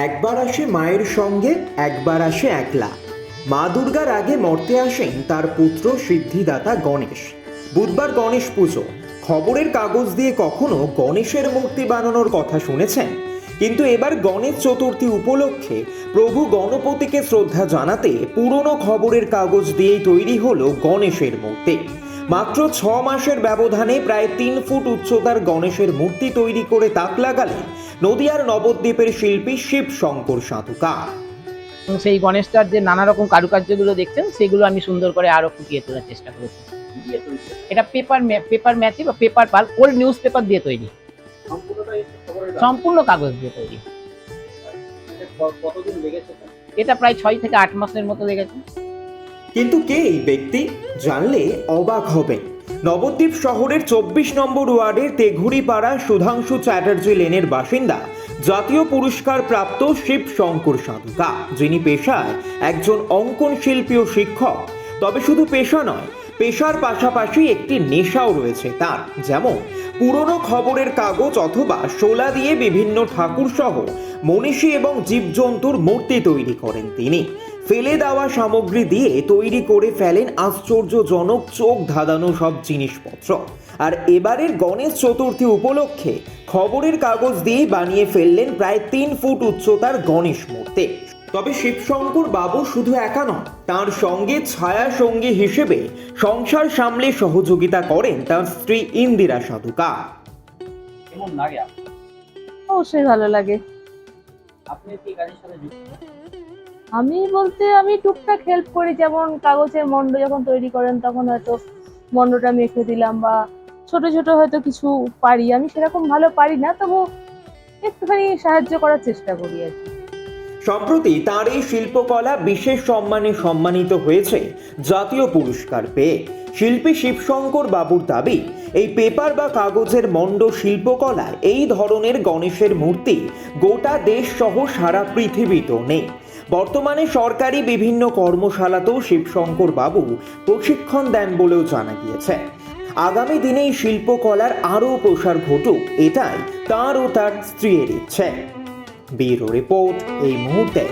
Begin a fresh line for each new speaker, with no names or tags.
একবার আসে মায়ের সঙ্গে, একবার আসে একলা। মা দুর্গার আগে মর্তে আসেন তার পুত্র সিদ্ধিদাতা গণেশ। বুধবার গণেশ পুজো। খবরের কাগজ দিয়ে কখনো গণেশের মূর্তি বানানোর কথা শুনেছেন? কিন্তু এবার গণেশ চতুর্থী উপলক্ষে প্রভু গণপতিকে শ্রদ্ধা জানাতে পুরনো খবরের কাগজ দিয়েই তৈরি হলো গণেশের মূর্তি। মাত্র 6 মাসের ব্যবধানে প্রায় 3 ফুট উচ্চতার গণেশের মূর্তি তৈরি করে তাক লাগালেন নদিয়ার নবদ্বীপের শিল্পী শিব শঙ্কর সাধুকার।
সেই গণেশটার যে নানা রকম কারুকার্যগুলো দেখছেন সেগুলো আমি সুন্দর করে আরো ফুটিয়ে তোলার চেষ্টা করেছি। এটা পেপার ম্যাচি বা পেপার পাল, ওল্ড নিউজ পেপার দিয়ে তৈরি, সম্পূর্ণ কাগজ দিয়ে তৈরি। এটা প্রায় 6 থেকে 8 মাসের মতো লেগেছে।
কিন্তু কে এই ব্যক্তি জানলে অবাক হবেন। নবদ্বীপ শহরের 24 নম্বর ওয়ার্ডের তেঘুরিপাড়া সুধাংশু চ্যাটার্জি লেনের বাসিন্দা জাতীয় পুরস্কার প্রাপ্ত শিব শঙ্কর সাধুকা, যিনি পেশায় একজন অঙ্কন শিল্পী ও শিক্ষক। তবে শুধু পেশা নয়, পেশার পাশাপাশি একটি নেশাও রয়েছে তার। যেমন পুরনো খবরের কাগজ অথবা শোলা দিয়ে বিভিন্ন ঠাকুর সহ মনীষী এবং জীবজন্তুর মূর্তি তৈরি করেন তিনি। ফেলে দেওয়া সামগ্রী দিয়ে তৈরি করে ফেলেন আশ্চর্যজনক চোখ ধাঁধানো সব জিনিসপত্র। আর এবারের গণেশ চতুর্থী উপলক্ষে খবরের কাগজ দিয়ে বানিয়ে ফেললেন প্রায় 3 ফুট উচ্চতার গণেশ মূর্তি। তবে শিবশঙ্কর বাবু শুধু একা নন, তার সঙ্গে ছায়া সঙ্গী হিসেবে সংসার সামলে সহযোগিতা করেন তার স্ত্রী ইন্দিরা সাধুকা।
কেমন লাগে?
অবশ্যই ভালো লাগে।
আপনি কি কাজের সাথে যুক্ত?
আমি বলতে আমি টুকটাক হেল্প করি, যেমন কাগজের মন্ড যখন তৈরি করেন তখন হয়তো মন্ডটা মেখে দিলাম, বা ছোট ছোট হয়তো কিছু পারি। আমি সেরকম ভালো পারি না, তবু একটুখানি সাহায্য করার চেষ্টা করি আর কি।
সম্প্রতি তার এই শিল্পকলা বিশেষ সম্মানে সম্মানিত হয়েছে জাতীয় পুরস্কার পেয়ে। শিল্পী শিবশঙ্কর বাবুর দাবি, এই পেপার বা কাগজের মণ্ড শিল্পকলায় এই ধরনের গণেশের মূর্তি গোটা দেশ সহ সারা পৃথিবীতেও নেই। বর্তমানে সরকারি বিভিন্ন কর্মশালাতেও শিবশঙ্কর বাবু প্রশিক্ষণ দেন বলেও জানা গিয়েছে। আগামী দিনে এই শিল্পকলার আরও প্রসার ঘটুক, এটাই তার ও তার স্ত্রীর ইচ্ছে। ব্যুরো রিপোর্ট এই মুহূর্তে।